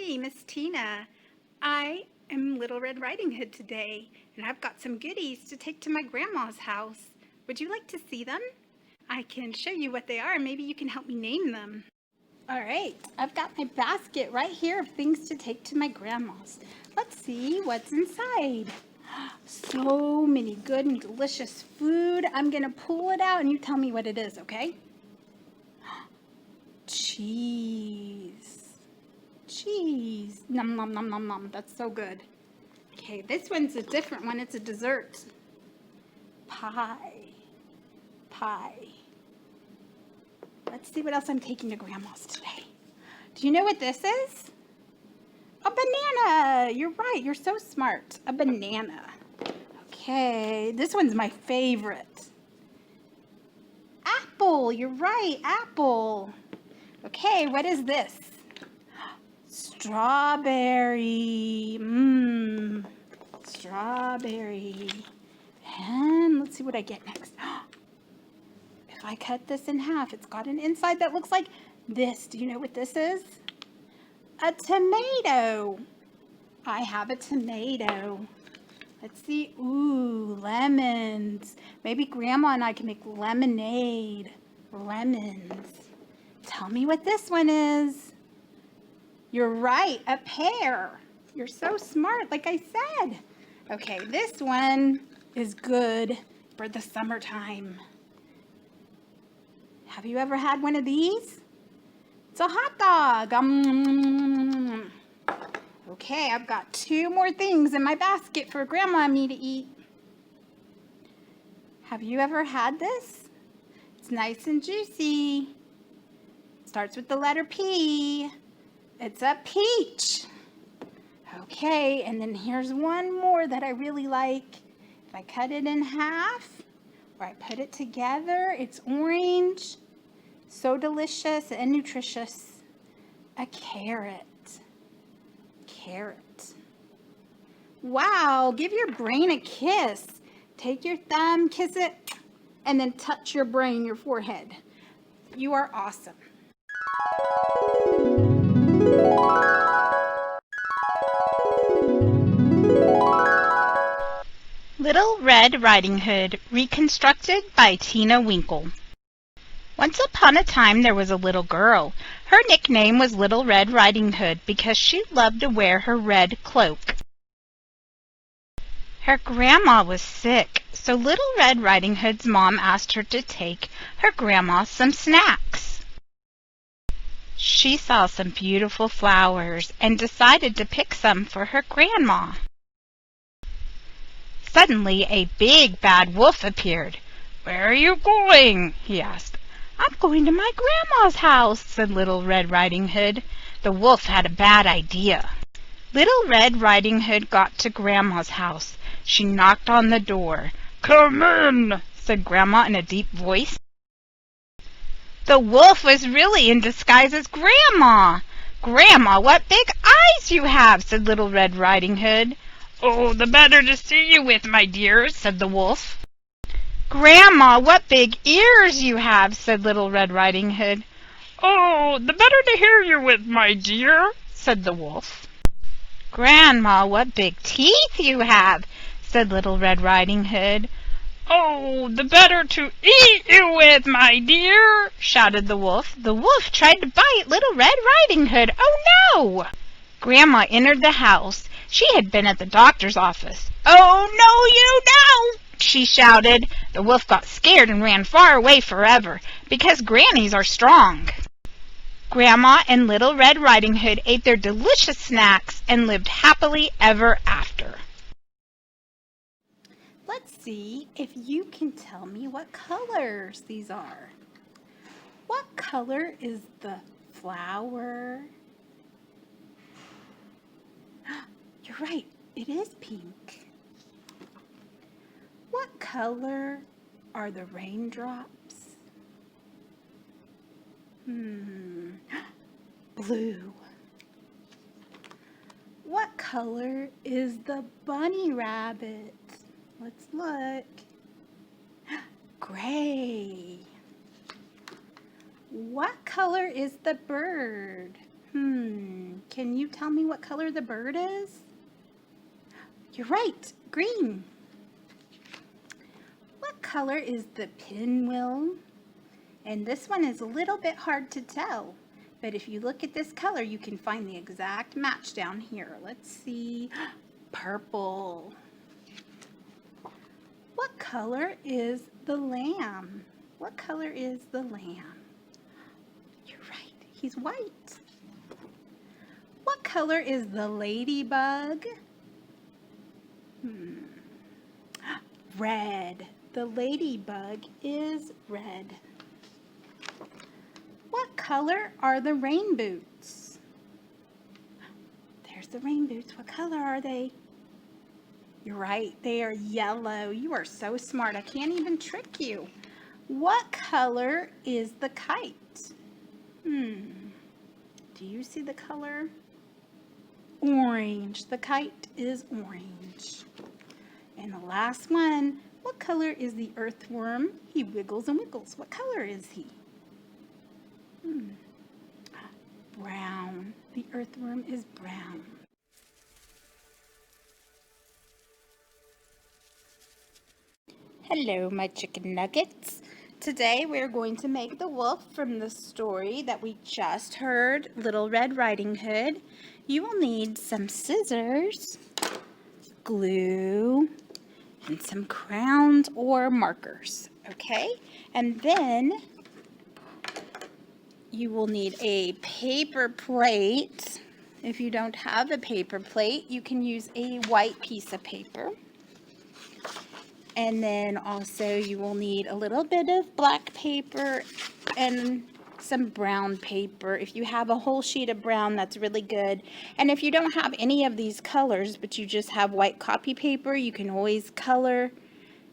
Hey, Miss Tina. I am Little Red Riding Hood today, and I've got some goodies to take to my grandma's house. Would you like to see them? I can show you what they are, and maybe you can help me name them. All right, I've got my basket right here of things to take to my grandma's. Let's see what's inside. So many good and delicious food. I'm gonna pull it out and you tell me what it is, okay? Cheese. Cheese. Nom nom nom nom nom. That's so good. Okay, this one's a different one. It's a dessert. Pie. Pie. Let's see what else I'm taking to Grandma's today. Do you know what this is? A banana. You're right. You're so smart. A banana. Okay, this one's my favorite. Apple. You're right. Apple. Okay, what is this? Strawberry. Strawberry. And let's see what I get next. If I cut this in half, it's got an inside that looks like this. Do you know what this is? A tomato. I have a tomato. Let's see. Ooh, lemons. Maybe Grandma and I can make lemonade. Lemons. Tell me what this one is. You're right, a pear. You're so smart, like I said. Okay, this one is good for the summertime. Have you ever had one of these? It's a hot dog. Okay, I've got 2 more things in my basket for Grandma and me to eat. Have you ever had this? It's nice and juicy. Starts with the letter P. It's a peach. Okay, and then here's one more that I really like. If I cut it in half, or I put it together, it's orange. So delicious and nutritious. A carrot. Carrot. Wow, give your brain a kiss. Take your thumb, kiss it, and then touch your brain, your forehead. You are awesome. Little Red Riding Hood, reconstructed by Tina Winkle. Once upon a time there was a little girl. Her nickname was Little Red Riding Hood because she loved to wear her red cloak. Her grandma was sick, so Little Red Riding Hood's mom asked her to take her grandma some snacks. She saw some beautiful flowers and decided to pick some for her grandma. Suddenly a big bad wolf appeared. "Where are you going?" he asked. "I'm going to my grandma's house," said Little Red Riding Hood. The wolf had a bad idea. Little Red Riding Hood got to Grandma's house. She knocked on the door. "Come in," said Grandma in a deep voice. The wolf was really in disguise as Grandma. "Grandma, what big eyes you have," said Little Red Riding Hood. "Oh, the better to see you with, my dear," said the wolf. "Grandma, what big ears you have," said Little Red Riding Hood. "Oh, the better to hear you with, my dear," said the wolf. "Grandma, what big teeth you have," said Little Red Riding Hood. "Oh, the better to eat you with, my dear," shouted the wolf. The wolf tried to bite Little Red Riding Hood. Oh no! Grandma entered the house. She had been at the doctor's office. "Oh no, you don't!" she shouted. The wolf got scared and ran far away forever, because grannies are strong. Grandma and Little Red Riding Hood ate their delicious snacks and lived happily ever after. Let's see if you can tell me what colors these are. What color is the flower? You're right, it is pink. What color are the raindrops? Blue. What color is the bunny rabbit? Let's look. Gray. What color is the bird? Can you tell me what color the bird is? You're right, green. What color is the pinwheel? And this one is a little bit hard to tell, but if you look at this color, you can find the exact match down here. Let's see, purple. What color is the lamb? What color is the lamb? You're right, he's white. What color is the ladybug? Red. The ladybug is red. What color are the rain boots? There's the rain boots. What color are they? You're right, they are yellow. You are so smart. I can't even trick you. What color is the kite? Do you see the color? Orange. The kite is orange. And the last one, what color is the earthworm? He wiggles and wiggles. What color is he? Brown. The earthworm is brown. Hello, my chicken nuggets. Today we're going to make the wolf from the story that we just heard, Little Red Riding Hood. You will need some scissors, glue, and some crayons or markers, okay? And then you will need a paper plate. If you don't have a paper plate, you can use a white piece of paper. And then also you will need a little bit of black paper and some brown paper. If you have a whole sheet of brown, that's really good. And if you don't have any of these colors, but you just have white copy paper, you can always color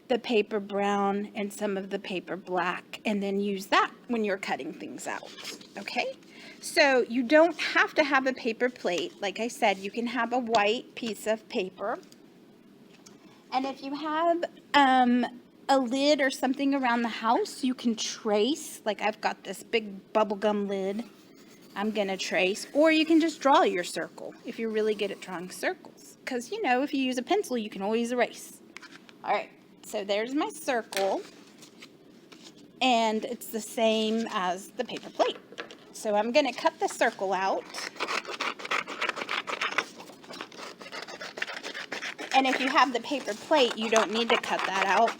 the paper brown and some of the paper black, and then use that when you're cutting things out, okay? So you don't have to have a paper plate. Like I said, you can have a white piece of paper. And if you have a lid or something around the house, you can trace. Like I've got this big bubblegum lid I'm going to trace. Or you can just draw your circle if you're really good at drawing circles. Because, you know, if you use a pencil, you can always erase. All right, so there's my circle. And it's the same as the paper plate. So I'm going to cut the circle out. And if you have the paper plate, you don't need to cut that out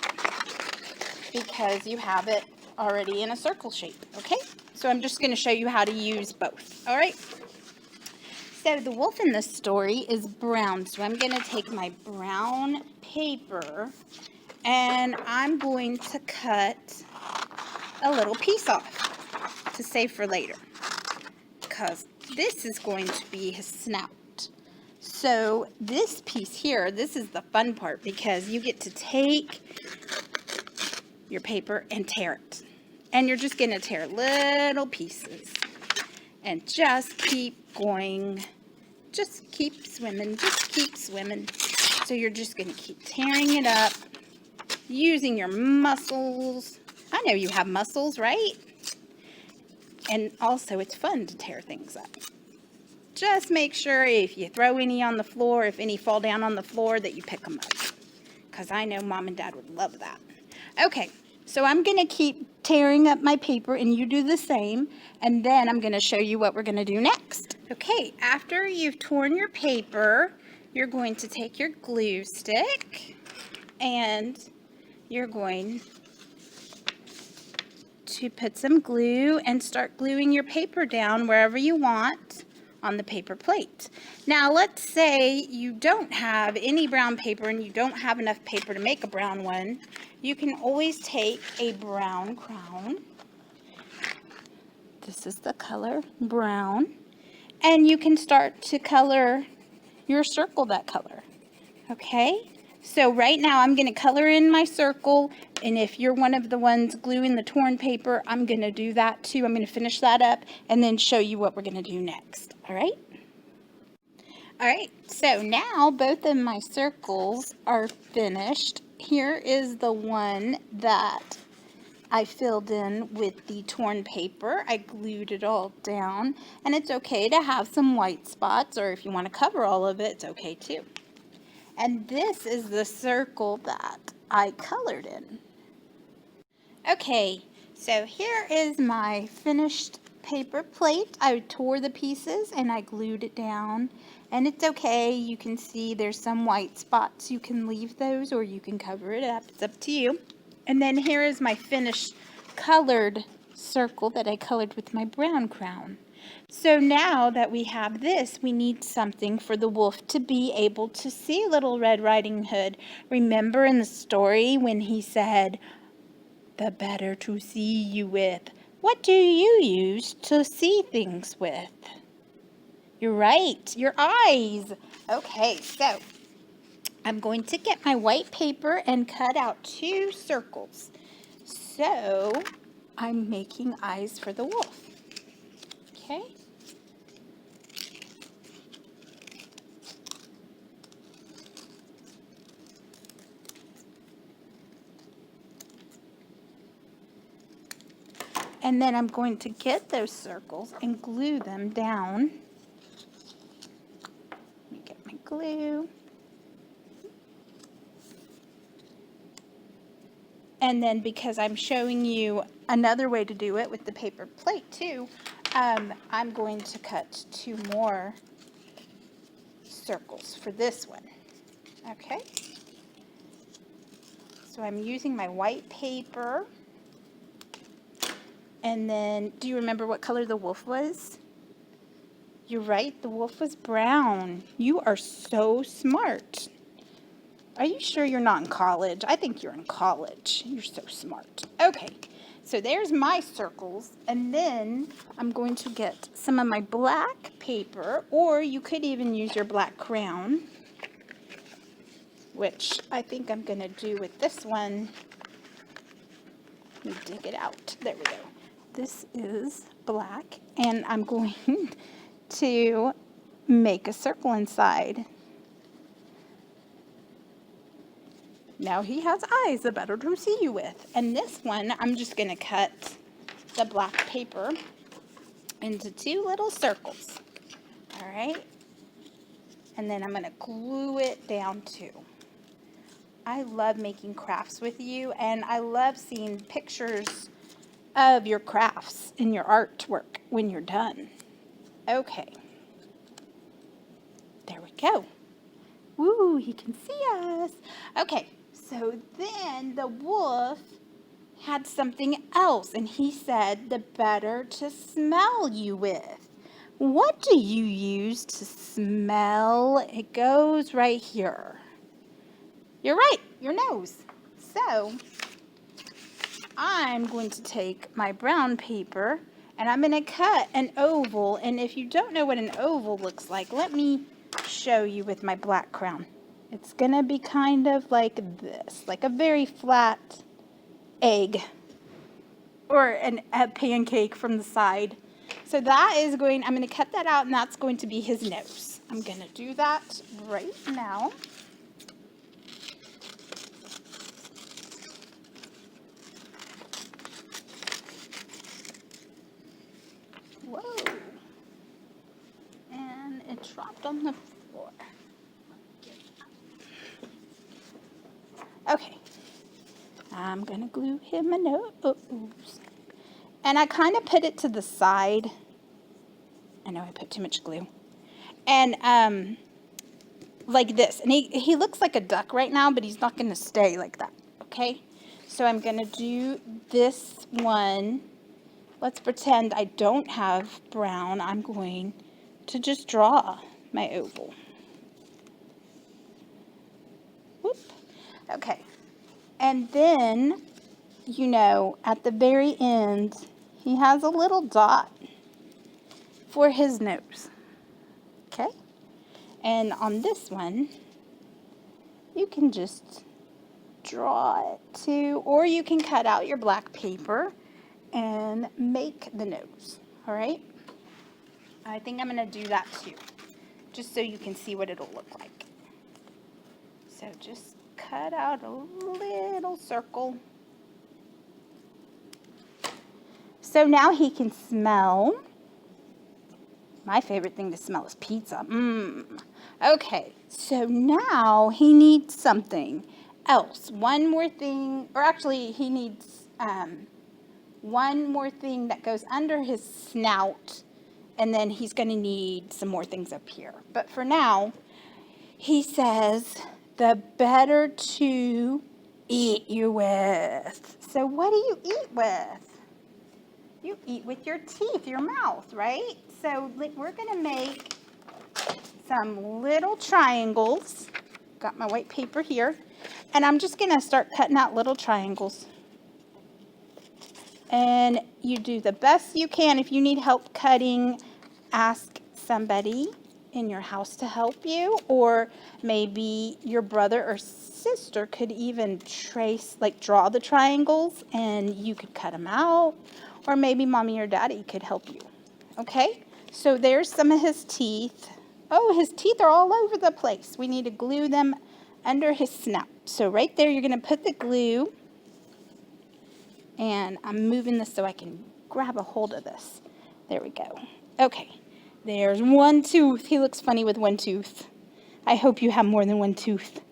because you have it already in a circle shape, okay? So I'm just going to show you how to use both, all right? So the wolf in this story is brown, so I'm going to take my brown paper and I'm going to cut a little piece off to save for later because this is going to be his snout. So this piece here, this is the fun part because you get to take your paper and tear it. And you're just going to tear little pieces and just keep going. Just keep swimming, just keep swimming. So you're just going to keep tearing it up using your muscles. I know you have muscles, right? And also it's fun to tear things up. Just make sure if you throw any on the floor, if any fall down on the floor, that you pick them up. Because I know Mom and Dad would love that. Okay, so I'm going to keep tearing up my paper and you do the same. And then I'm going to show you what we're going to do next. Okay, after you've torn your paper, you're going to take your glue stick and you're going to put some glue and start gluing your paper down wherever you want on the paper plate. Now let's say you don't have any brown paper and you don't have enough paper to make a brown one. You can always take a brown crayon. This is the color brown. And you can start to color your circle that color. Okay? So right now I'm going to color in my circle, and if you're one of the ones gluing the torn paper, I'm going to do that too. I'm going to finish that up and then show you what we're going to do next. All right? All right, so now both of my circles are finished. Here is the one that I filled in with the torn paper. I glued it all down, and it's okay to have some white spots, or if you want to cover all of it, it's okay too. And this is the circle that I colored in. Okay, so here is my finished paper plate. I tore the pieces and I glued it down, and it's okay. You can see there's some white spots. You can leave those or you can cover it up. It's up to you. And then here is my finished colored circle that I colored with my brown crown. So now that we have this, we need something for the wolf to be able to see Little Red Riding Hood. Remember in the story when he said, "The better to see you with." What do you use to see things with? You're right, your eyes. Okay, so I'm going to get my white paper and cut out 2 circles. So I'm making eyes for the wolf. Okay. And then I'm going to get those circles and glue them down. Let me get my glue. And then because I'm showing you another way to do it with the paper plate too, I'm going to cut 2 more circles for this one. Okay. So I'm using my white paper. And then, do you remember what color the wolf was? You're right, the wolf was brown. You are so smart. Are you sure you're not in college? I think you're in college. You're so smart. Okay, so there's my circles. And then I'm going to get some of my black paper, or you could even use your black crayon, which I think I'm going to do with this one. Let me dig it out. There we go. This is black, and I'm going to make a circle inside. Now he has eyes, the better to see you with. And this one, I'm just going to cut the black paper into 2 little circles. All right? And then I'm going to glue it down too. I love making crafts with you, and I love seeing pictures of your crafts and your artwork when you're done. Okay. There we go. Woo, he can see us. Okay, so then the wolf had something else, and he said, the better to smell you with. What do you use to smell? It goes right here. You're right, your nose. So I'm going to take my brown paper and I'm going to cut an oval. And if you don't know what an oval looks like, let me show you with my black crayon. It's going to be kind of like this, like a very flat egg or a pancake from the side. So that is going, I'm going to cut that out, and that's going to be his nose. I'm going to do that right now. Whoa. And it dropped on the floor. Okay. I'm going to glue him a nose. And I kind of put it to the side. I know I put too much glue. And like this. And he looks like a duck right now, but he's not going to stay like that. Okay? So I'm going to do this one. Let's pretend I don't have brown. I'm going to just draw my oval. Whoop. Okay. And then, you know, at the very end, he has a little dot for his nose. Okay? And on this one, you can just draw it too, or you can cut out your black paper and make the nose. All right? I think I'm going to do that too, just so you can see what it'll look like. So just cut out a little circle. So now he can smell. My favorite thing to smell is pizza. Okay, so now he needs something else. One more thing, or actually he needs one more thing that goes under his snout, and then he's going to need some more things up here. But for now, he says, the better to eat you with. So what do you eat with? You eat with your teeth, your mouth, right? So we're going to make some little triangles. Got my white paper here. And I'm just going to start cutting out little triangles. And you do the best you can. If you need help cutting, ask somebody in your house to help you, or maybe your brother or sister could even draw the triangles and you could cut them out, or maybe mommy or daddy could help you. Okay, so there's some of his teeth. Oh, his teeth are all over the place. We need to glue them under his snout. So right there, you're going to put the glue, and I'm moving this so I can grab a hold of this. There we go. Okay. There's one tooth. He looks funny with one tooth. I hope you have more than one tooth.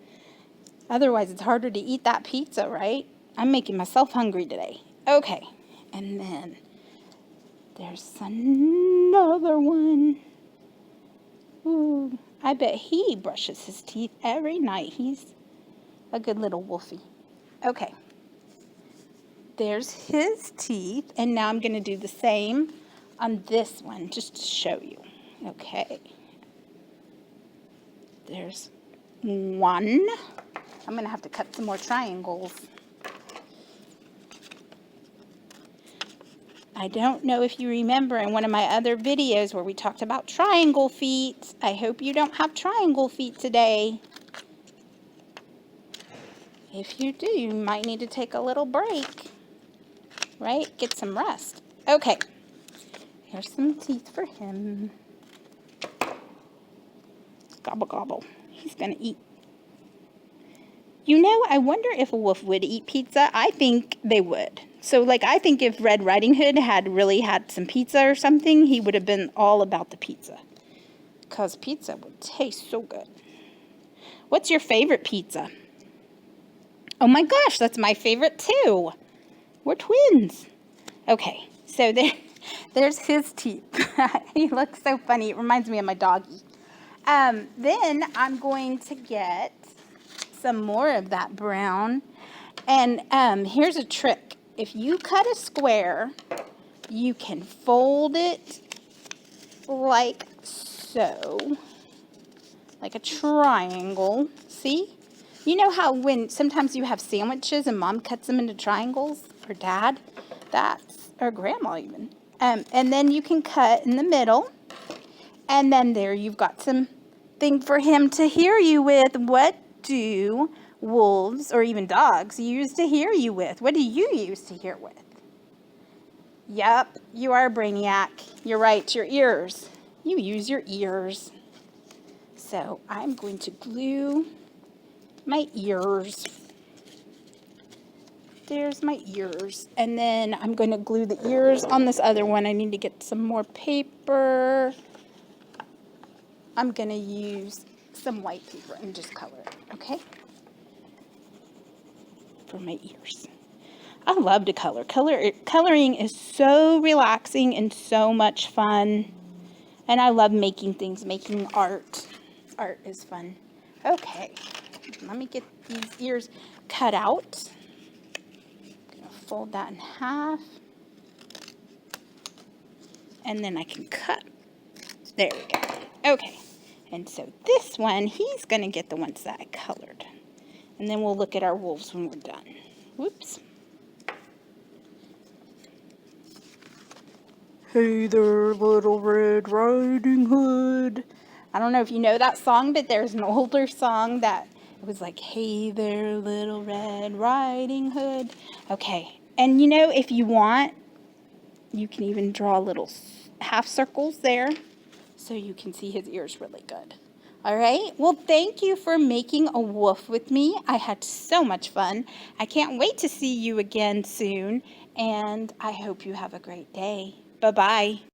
Otherwise, it's harder to eat that pizza, right? I'm making myself hungry today. Okay. And then there's another one. Ooh, I bet he brushes his teeth every night. He's a good little wolfie. Okay. There's his teeth. And now I'm going to do the same on this one just to show you. Okay. There's one. I'm going to have to cut some more triangles. I don't know if you remember in one of my other videos where we talked about triangle feet. I hope you don't have triangle feet today. If you do, you might need to take a little break, right? Get some rest. Okay. Here's some teeth for him. Gobble, gobble. He's going to eat. You know, I wonder if a wolf would eat pizza. I think they would. So, I think if Red Riding Hood had really had some pizza or something, he would have been all about the pizza. Because pizza would taste so good. What's your favorite pizza? Oh my gosh, that's my favorite too. We're twins. Okay, so there's his teeth. He looks so funny. It reminds me of my doggy. Then I'm going to get some more of that brown. And here's a trick. If you cut a square, you can fold it like so, like a triangle. See? You know how when sometimes you have sandwiches and mom cuts them into triangles, or dad? Or grandma even. And then you can cut in the middle. And then there you've got some thing for him to hear you with. What do wolves or even dogs use to hear you with? What do you use to hear with? Yep, you are a brainiac. You're right, your ears. You use your ears. So I'm going to glue my ears. There's my ears. And then I'm going to glue the ears on this other one. I need to get some more paper. I'm going to use some white paper and just color it, okay? For my ears. I love to color. Coloring is so relaxing and so much fun. And I love making things, making art. Art is fun. Okay, let me get these ears cut out. I'm going to fold that in half. And then I can cut. There we go. Okay, and so this one, he's going to get the ones that I colored. And then we'll look at our wolves when we're done. Whoops. Hey there, little Red Riding Hood. I don't know if you know that song, but there's an older song that it was like, hey there, little Red Riding Hood. Okay, and you know, if you want, you can even draw little half circles there so you can see his ears really good. All right. Well, thank you for making a wolf with me. I had so much fun. I can't wait to see you again soon, and I hope you have a great day. Bye-bye.